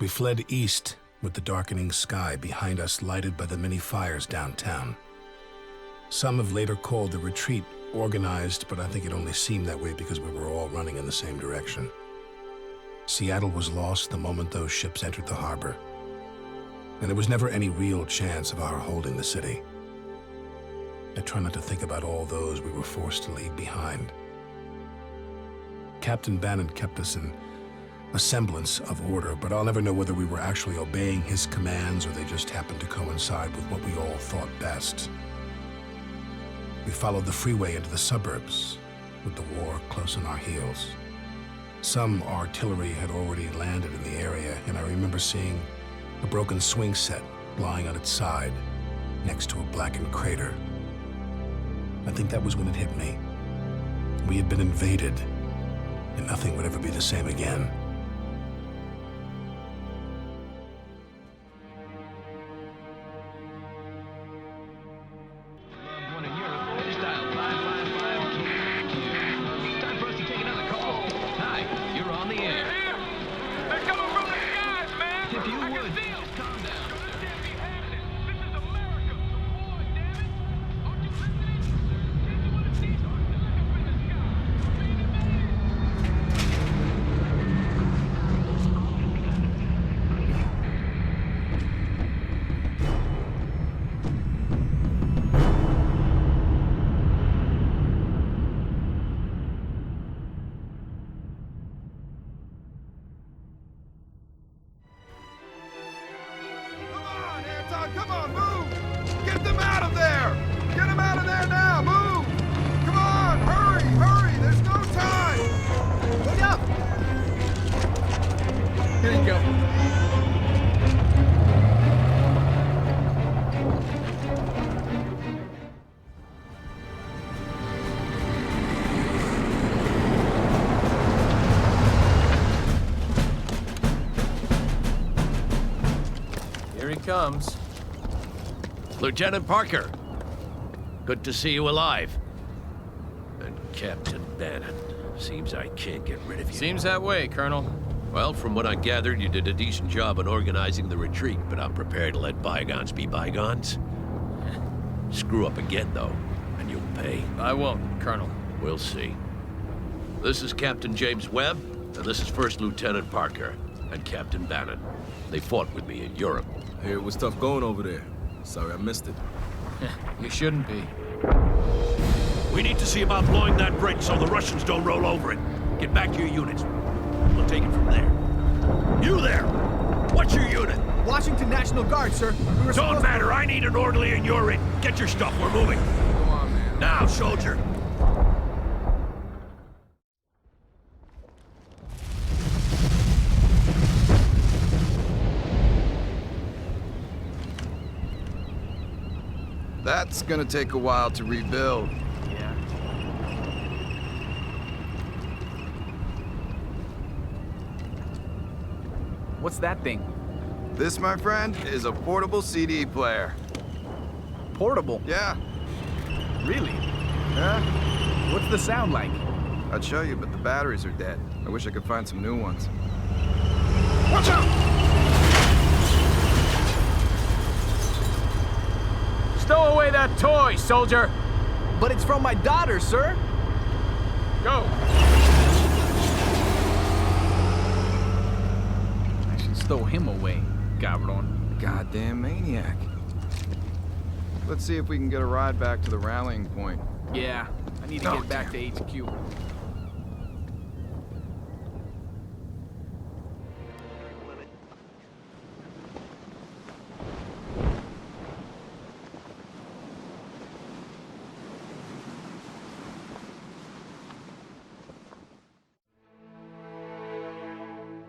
We fled east, with the darkening sky behind us lighted by the many fires downtown. Some have later called the retreat organized, but I think it only seemed that way because we were all running in the same direction. Seattle was lost the moment those ships entered the harbor, and there was never any real chance of our holding the city. I try not to think about all those we were forced to leave behind. Captain Bannon kept us in a semblance of order, but I'll never know whether we were actually obeying his commands or they just happened to coincide with what we all thought best. We followed the freeway into the suburbs, with the war close on our heels. Some artillery had already landed in the area, and I remember seeing a broken swing set lying on its side, next to a blackened crater. I think that was when it hit me. We had been invaded, and nothing would ever be the same again. Come on, move! Get them out of there! Get them out of there now! Move! Come on! Hurry! Hurry! There's no time! Look up! Here you go. Here he comes. Lieutenant Parker, good to see you alive. And Captain Bannon, seems I can't get rid of you. Seems that way, Colonel. Well, from what I gathered, you did a decent job in organizing the retreat, but I'm prepared to let bygones be bygones. Screw up again, though, and you'll pay. I won't, Colonel. We'll see. This is Captain James Webb, and this is First Lieutenant Parker and Captain Bannon. They fought with me in Europe. I hear it was tough going over there. Sorry I missed it. You shouldn't be. We need to see about blowing that bridge so the Russians don't roll over it. Get back to your units. We'll take it from there. You there! What's your unit? Washington National Guard, sir. Don't matter. I need an orderly and you're in. Get your stuff. We're moving. Come on, man. Now, soldier. That's gonna take a while to rebuild. Yeah. What's that thing? This, my friend, is a portable CD player. Portable? Yeah. Really? Yeah? What's the sound like? I'd show you, but the batteries are dead. I wish I could find some new ones. Watch out! Stow away that toy, soldier! But it's from my daughter, sir! Go! I should stow him away, cabron. Goddamn maniac. Let's see if we can get a ride back to the rallying point. Yeah, I need to get back to HQ.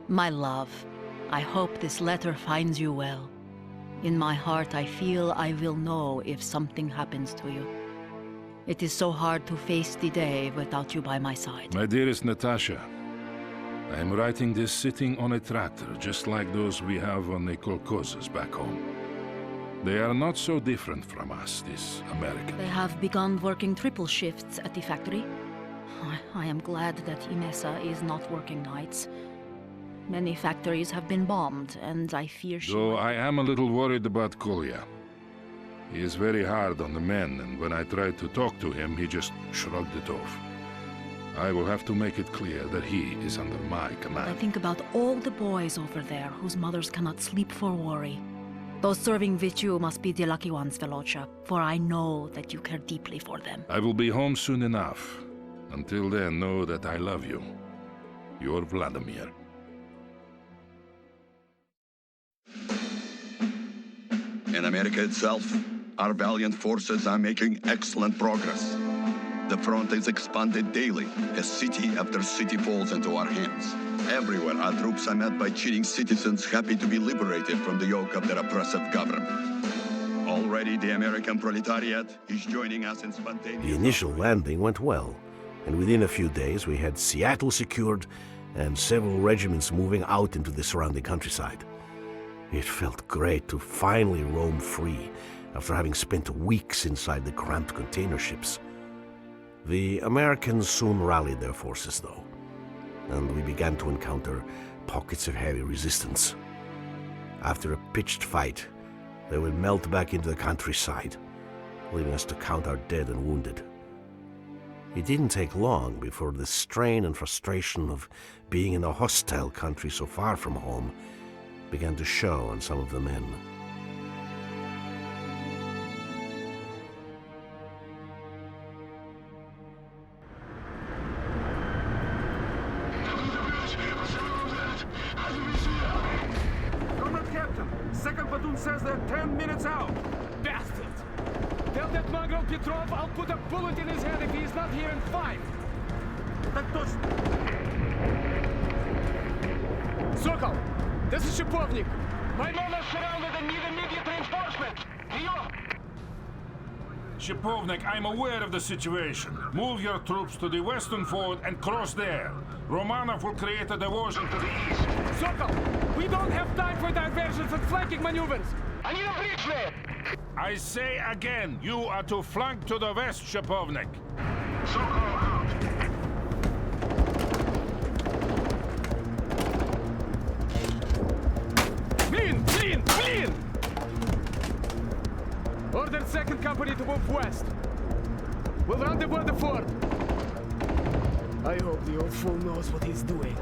My love, I hope this letter finds you well. In my heart, I feel I will know if something happens to you. It is so hard to face the day without you by my side. My dearest Natasha, I am writing this sitting on a tractor, just like those we have on the kolkhozes back home. They are not so different from us, these Americans. They have begun working triple shifts at the factory. I am glad that Inessa is not working nights. Many factories have been bombed, and I fear she... Though I am a little worried about Kolya. He is very hard on the men, and when I tried to talk to him, he just shrugged it off. I will have to make it clear that he is under my I command. think about all the boys over there whose mothers cannot sleep for worry. Those serving with you must be the lucky ones, Velocha, for I know that you care deeply for them. I will be home soon enough. Until then, know that I love you. Your Vladimir. In America itself, our valiant forces are making excellent progress. The front is expanded daily as city after city falls into our hands. Everywhere our troops are met by cheating citizens happy to be liberated from the yoke of their oppressive government. Already the American proletariat is joining us in spontaneous... The initial landing went well, and within a few days we had Seattle secured and several regiments moving out into the surrounding countryside. It felt great to finally roam free after having spent weeks inside the cramped container ships. The Americans soon rallied their forces, though, and we began to encounter pockets of heavy resistance. After a pitched fight, they would melt back into the countryside, leaving us to count our dead and wounded. It didn't take long before the strain and frustration of being in a hostile country so far from home began to show on some of the men. Comrade Captain, second platoon says they're 10 minutes out. Bastard! Tell that mongrel Petrov I'll put a bullet in his head if he's not here in 5. Так точно. Sokol! This is Shapovnik! My men are surrounded and need immediate reinforcement! Priom! Shapovnik, I'm aware of the situation. Move your troops to the western ford and cross there. Romanov will create a diversion to the east. Sokol! We don't have time for diversions and flanking maneuvers! I need a bridge there! I say again, you are to flank to the west, Shapovnik. Sokol out! Clean! Order second company to move west. We'll rendezvous at the fort. I hope the old fool knows what he's doing.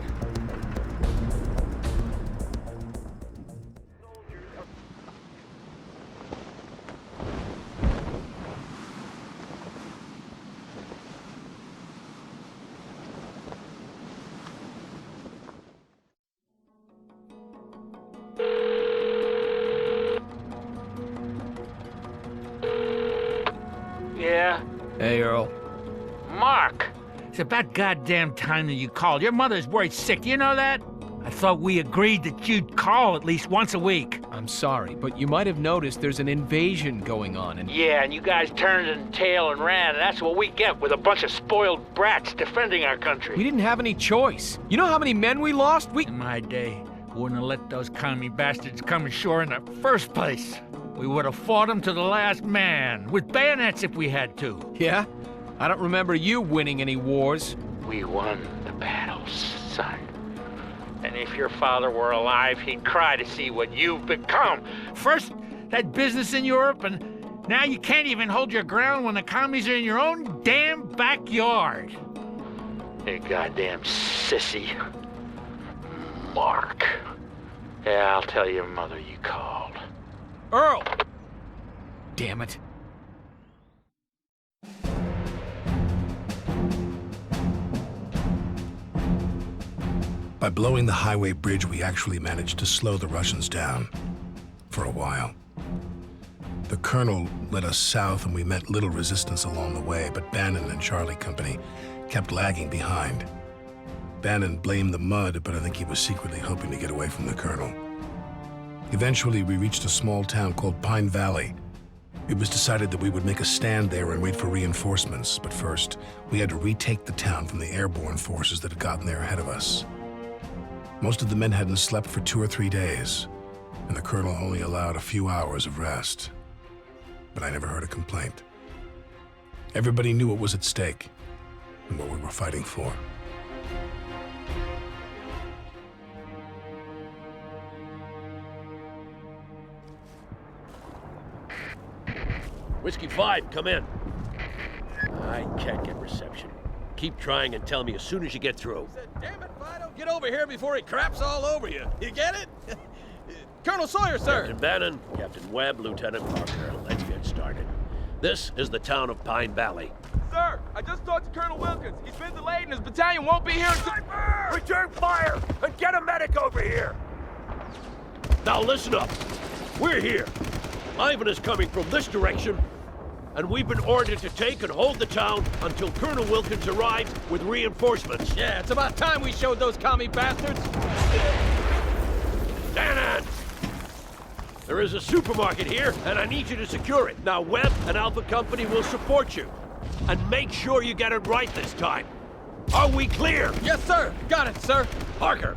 Yeah? Hey, Earl. Mark! It's about goddamn time that you called. Your mother's worried sick, you know that? I thought we agreed that you'd call at least once a week. I'm sorry, but you might have noticed there's an invasion going on and... Yeah, and you guys turned and tail and ran, and that's what we get with a bunch of spoiled brats defending our country. We didn't have any choice. You know how many men we lost? In my day, wouldn't have let those commie bastards come ashore in the first place. We would have fought them to the last man, with bayonets if we had to. Yeah? I don't remember you winning any wars. We won the battles, son. And if your father were alive, he'd cry to see what you've become. First, that business in Europe, and now you can't even hold your ground when the commies are in your own damn backyard. You goddamn sissy. Mark. Yeah, I'll tell your mother you called. Earl! Damn it. By blowing the highway bridge, we actually managed to slow the Russians down. For a while. The colonel led us south and we met little resistance along the way, but Bannon and Charlie Company kept lagging behind. Bannon blamed the mud, but I think he was secretly hoping to get away from the colonel. Eventually, we reached a small town called Pine Valley. It was decided that we would make a stand there and wait for reinforcements, but first, we had to retake the town from the airborne forces that had gotten there ahead of us. Most of the men hadn't slept for 2 or 3 days, and the colonel only allowed a few hours of rest. But I never heard a complaint. Everybody knew what was at stake and what we were fighting for. Whiskey 5, come in. I can't get reception. Keep trying and tell me as soon as you get through. Damn it, Fido, get over here before he craps all over you. You get it? Colonel Sawyer, sir! Captain Bannon, Captain Webb, Lieutenant Parker, let's get started. This is the town of Pine Valley. Sir, I just talked to Colonel Wilkins. He's been delayed and his battalion won't be here until... Return fire and get a medic over here! Now listen up. We're here. Ivan is coming from this direction, and we've been ordered to take and hold the town until Colonel Wilkins arrives with reinforcements. Yeah, it's about time we showed those commie bastards. Bannon! There is a supermarket here, and I need you to secure it. Now, Webb and Alpha Company will support you. And make sure you get it right this time. Are we clear? Yes, sir. Got it, sir. Parker,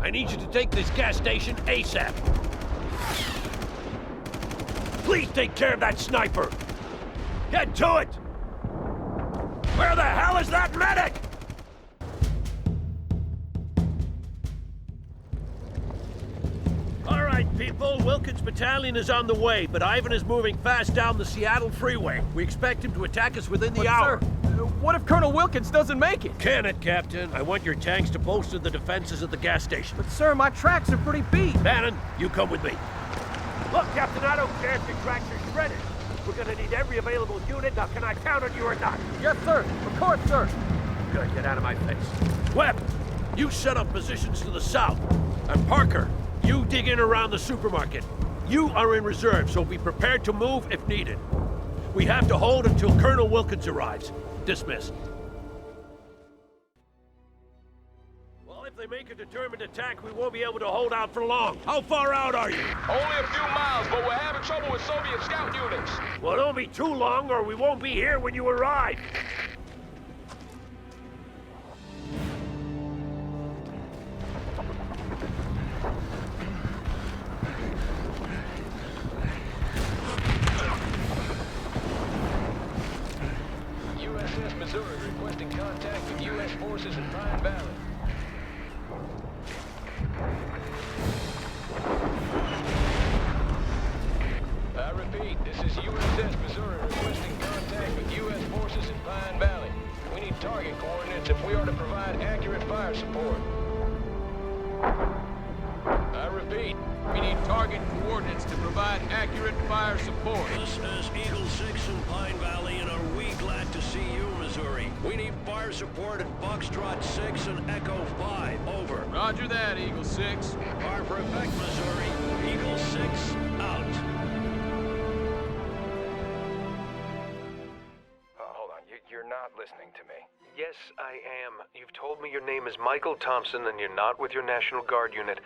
I need you to take this gas station ASAP. Please take care of that sniper. Get to it! Where the hell is that medic? All right, people, Wilkins' battalion is on the way, but Ivan is moving fast down the Seattle freeway. We expect him to attack us within the hour. Sir, what if Colonel Wilkins doesn't make it? Can it, Captain? I want your tanks to bolster the defenses at the gas station. But sir, my tracks are pretty beat. Bannon, you come with me. Look, Captain, I don't care if your tracks are shredded. We're gonna need every available unit. Now, can I count on you or not? Yes, sir. Of course, sir. Good, get out of my face. Webb, you set up positions to the south. And Parker, you dig in around the supermarket. You are in reserve, so be prepared to move if needed. We have to hold until Colonel Wilkins arrives. Dismissed. Well, if they make a determined attack, we won't be able to hold out for long. How far out are you? Only a few miles, but we're having trouble with Soviet scout units. Well, don't be too long, or we won't be here when you arrive. USS Missouri requesting contact with U.S. forces in Pine Valley. I repeat, this is USS Missouri requesting contact with U.S. forces in Pine Valley. We need target coordinates if we are to provide accurate fire support. I repeat, we need target coordinates to provide accurate fire support. This is Eagle 6 in Pine Valley, and are we glad to see you, Missouri. We need fire support at Foxtrot 6 and Echo 5. Over. Roger that, Eagle 6. Fire for effect, Missouri. Eagle 6, out. Hold on, you're not listening to me. Yes, I am. You've told me your name is Michael Thompson and you're not with your National Guard unit.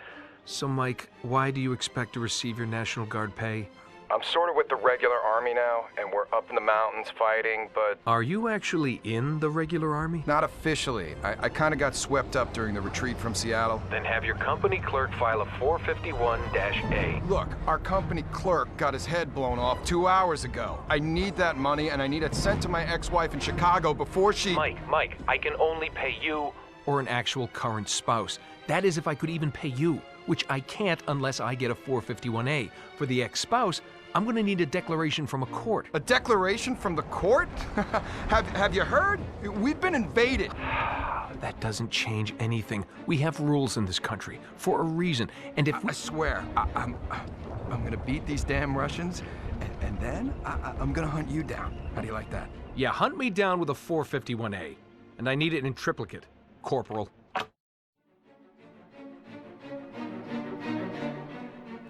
So, Mike, why do you expect to receive your National Guard pay? I'm sort of with the regular army now, and we're up in the mountains fighting, but... Are you actually in the regular army? Not officially. I kind of got swept up during the retreat from Seattle. Then have your company clerk file a 451-A. Look, our company clerk got his head blown off 2 hours ago. I need that money, and I need it sent to my ex-wife in Chicago before she... Mike, I can only pay you... Or an actual current spouse. That is if I could even pay you, which I can't unless I get a 451-A. For the ex-spouse, I'm gonna need a declaration from a court. A declaration from the court? Have you heard? We've been invaded. That doesn't change anything. We have rules in this country, for a reason, and if I swear, I'm gonna beat these damn Russians, and then I'm gonna hunt you down. How do you like that? Yeah, hunt me down with a 451-A. And I need it in triplicate, Corporal.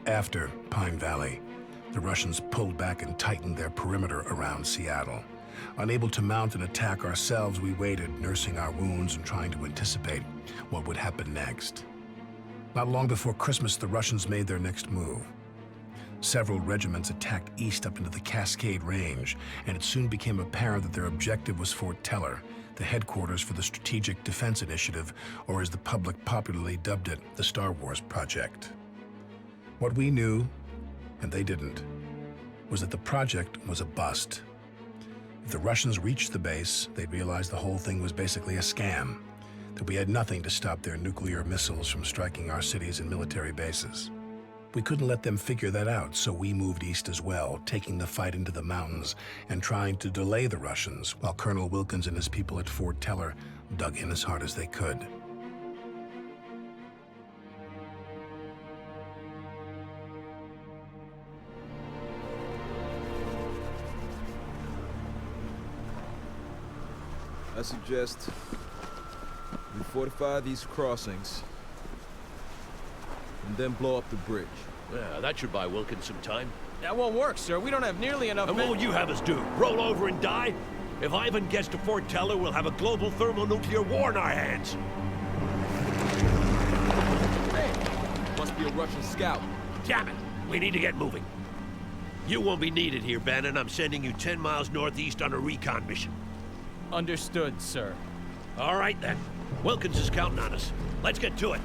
After Pine Valley, the Russians pulled back and tightened their perimeter around Seattle. Unable to mount an attack ourselves, we waited, nursing our wounds and trying to anticipate what would happen next. Not long before Christmas, the Russians made their next move. Several regiments attacked east up into the Cascade Range, and it soon became apparent that their objective was Fort Teller, the headquarters for the Strategic Defense Initiative, or as the public popularly dubbed it, the Star Wars Project. What we knew, and they didn't, was that the project was a bust. If the Russians reached the base, they'd realize the whole thing was basically a scam, that we had nothing to stop their nuclear missiles from striking our cities and military bases. We couldn't let them figure that out, so we moved east as well, taking the fight into the mountains and trying to delay the Russians, while Colonel Wilkins and his people at Fort Teller dug in as hard as they could. I suggest we fortify these crossings and then blow up the bridge. Yeah, that should buy Wilkins some time. That won't work, sir. We don't have nearly enough And what will you have us do? Roll over and die? If Ivan gets to Fort Teller, we'll have a global thermonuclear war in our hands. Hey, must be a Russian scout. Damn it! We need to get moving. You won't be needed here, Bannon. I'm sending you 10 miles northeast on a recon mission. Understood, sir. All right, then. Wilkins is counting on us. Let's get to it.